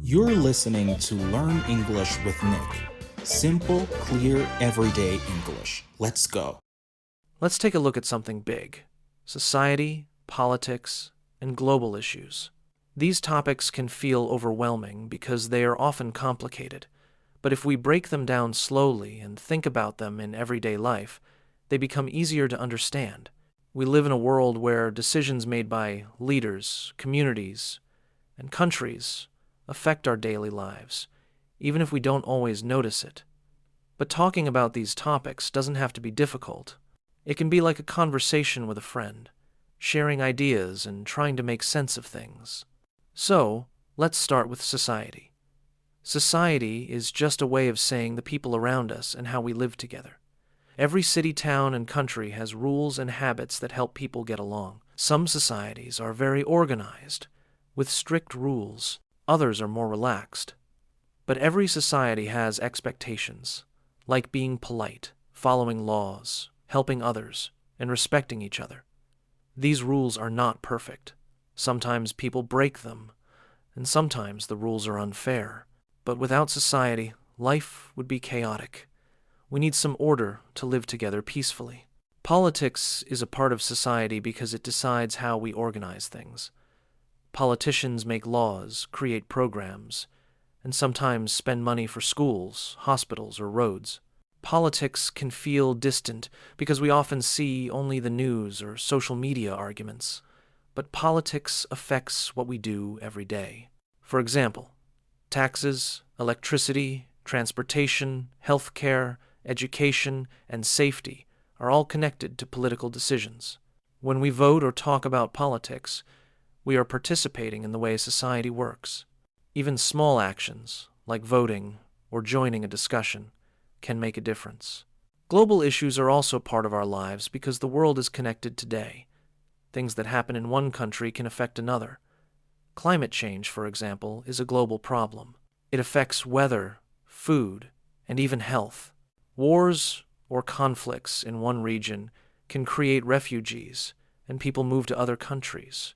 You're listening to Learn English with Nick. Simple, clear, everyday English. Let's go. Let's take a look at something big: society, politics, and global issues. These topics can feel overwhelming because they are often complicated, but if we break them down slowly and think about them in everyday life, they become easier to understand. We live in a world where decisions made by leaders, communities, and countries affect our daily lives, even if we don't always notice it. But talking about these topics doesn't have to be difficult. It can be like a conversation with a friend, sharing ideas and trying to make sense of things. So, let's start with society. Society is just a way of saying the people around us and how we live together. Every city, town, and country has rules and habits that help people get along. Some societies are very organized, with strict rules. Others are more relaxed. But every society has expectations, like being polite, following laws, helping others, and respecting each other. These rules are not perfect. Sometimes people break them, and sometimes the rules are unfair. But without society, life would be chaotic. We need some order to live together peacefully. Politics is a part of society because it decides how we organize things. Politicians make laws, create programs, and sometimes spend money for schools, hospitals, or roads. Politics can feel distant because we often see only the news or social media arguments, but politics affects what we do every day. For example, taxes, electricity, transportation, healthcare, education, and safety are all connected to political decisions. When we vote or talk about politics, we are participating in the way society works. Even small actions, like voting or joining a discussion, can make a difference. Global issues are also part of our lives because the world is connected today. Things that happen in one country can affect another. Climate change, for example, is a global problem. It affects weather, food, and even health. Wars or conflicts in one region can create refugees, and people move to other countries.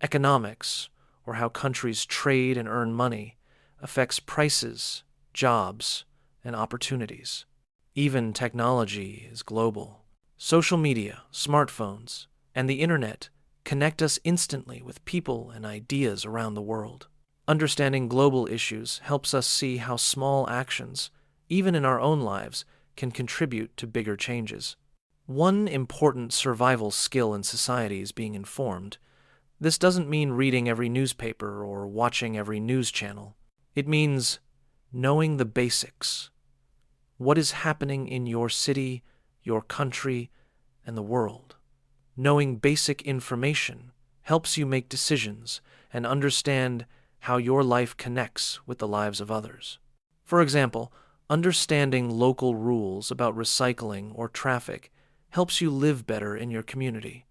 Economics, or how countries trade and earn money, affects prices, jobs, and opportunities. Even technology is global. Social media, smartphones, and the internet connect us instantly with people and ideas around the world. Understanding global issues helps us see how small actions, even in our own lives, can contribute to bigger changes. One important survival skill in society is being informed. This doesn't mean reading every newspaper or watching every news channel. It means knowing the basics. What is happening in your city, your country, and the world? Knowing basic information helps you make decisions and understand how your life connects with the lives of others. For example, understanding local rules about recycling or traffic helps you live better in your community.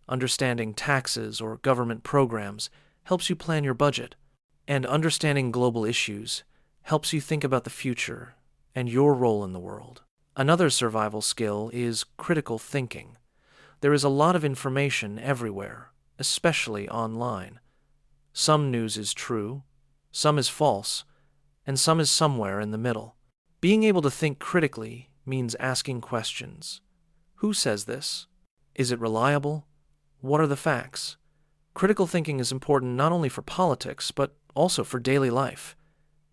Understanding taxes or government programs helps you plan your budget. And understanding global issues helps you think about the future and your role in the world. Another survival skill is critical thinking. There is a lot of information everywhere, especially online. Some news is true, some is false, and some is somewhere in the middle. Being able to think critically means asking questions. Who says this? Is it reliable? What are the facts? Critical thinking is important not only for politics, but also for daily life.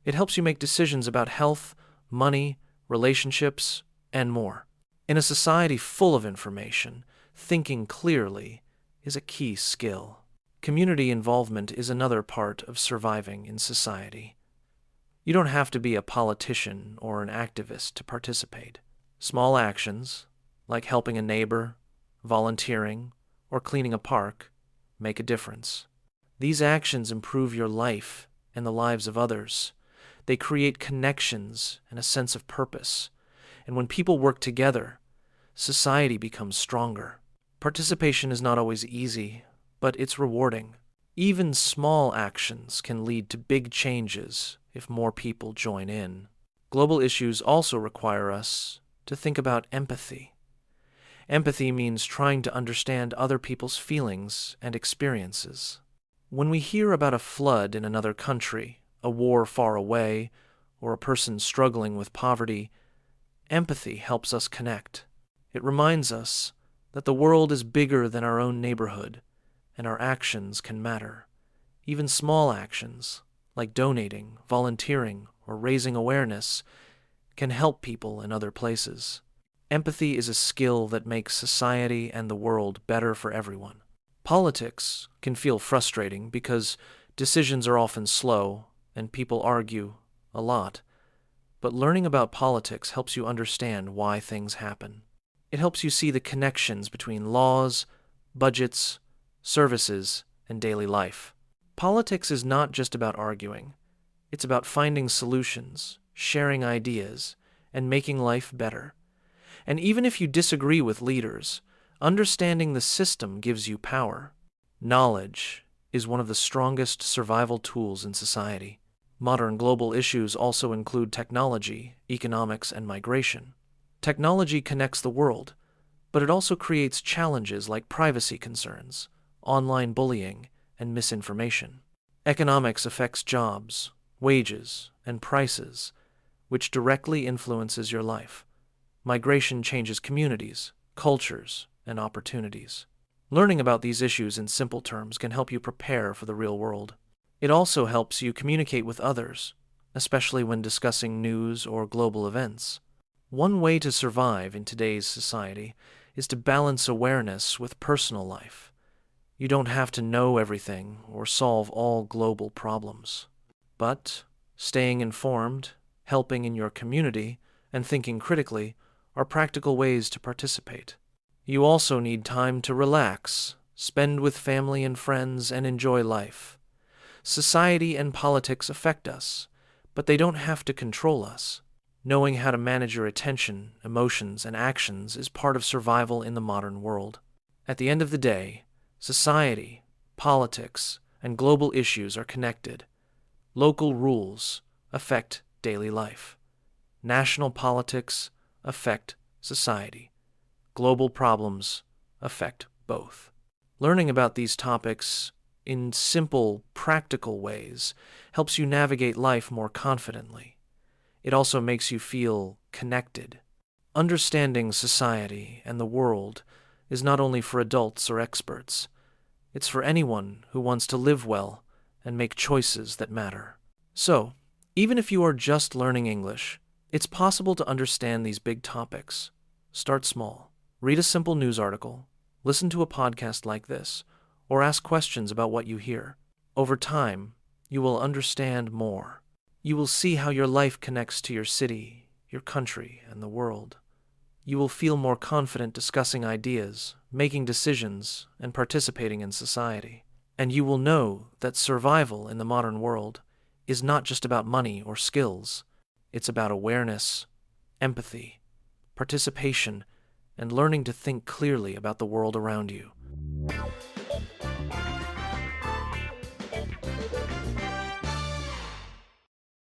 It helps you make decisions about health, money, relationships, and more. In a society full of information, thinking clearly is a key skill. Community involvement is another part of surviving in society. You don't have to be a politician or an activist to participate. Small actions, like helping a neighbor, volunteering, or cleaning a park, make a difference. These actions improve your life and the lives of others. They create connections and a sense of purpose. And when people work together, society becomes stronger. Participation is not always easy, but it's rewarding. Even small actions can lead to big changes if more people join in. Global issues also require us to think about empathy. Empathy means trying to understand other people's feelings and experiences. When we hear about a flood in another country, a war far away, or a person struggling with poverty, empathy helps us connect. It reminds us that the world is bigger than our own neighborhood, and our actions can matter. Even small actions, like donating, volunteering, or raising awareness, can help people in other places. Empathy is a skill that makes society and the world better for everyone. Politics can feel frustrating because decisions are often slow and people argue a lot. But learning about politics helps you understand why things happen. It helps you see the connections between laws, budgets, services, and daily life. Politics is not just about arguing. It's about finding solutions, sharing ideas, and making life better. And even if you disagree with leaders, understanding the system gives you power. Knowledge is one of the strongest survival tools in society. Modern global issues also include technology, economics, and migration. Technology connects the world, but it also creates challenges like privacy concerns, online bullying, and misinformation. Economics affects jobs, wages, and prices, which directly influences your life. Migration changes communities, cultures, and opportunities. Learning about these issues in simple terms can help you prepare for the real world. It also helps you communicate with others, especially when discussing news or global events. One way to survive in today's society is to balance awareness with personal life. You don't have to know everything or solve all global problems. But staying informed, helping in your community, and thinking critically are practical ways to participate. You also need time to relax, spend with family and friends, and enjoy life. Society and politics affect us, but they don't have to control us. Knowing how to manage your attention, emotions, and actions is part of survival in the modern world. At the end of the day, society, politics, and global issues are connected. Local rules affect daily life. National politics affect society. Global problems affect both. Learning about these topics in simple, practical ways helps you navigate life more confidently. It also makes you feel connected. Understanding society and the world is not only for adults or experts. It's for anyone who wants to live well and make choices that matter. So, even if you are just learning English, it's possible to understand these big topics. Start small. Read a simple news article, listen to a podcast like this, or ask questions about what you hear. Over time, you will understand more. You will see how your life connects to your city, your country, and the world. You will feel more confident discussing ideas, making decisions, and participating in society. And you will know that survival in the modern world is not just about money or skills. It's about awareness, empathy, participation, and learning to think clearly about the world around you.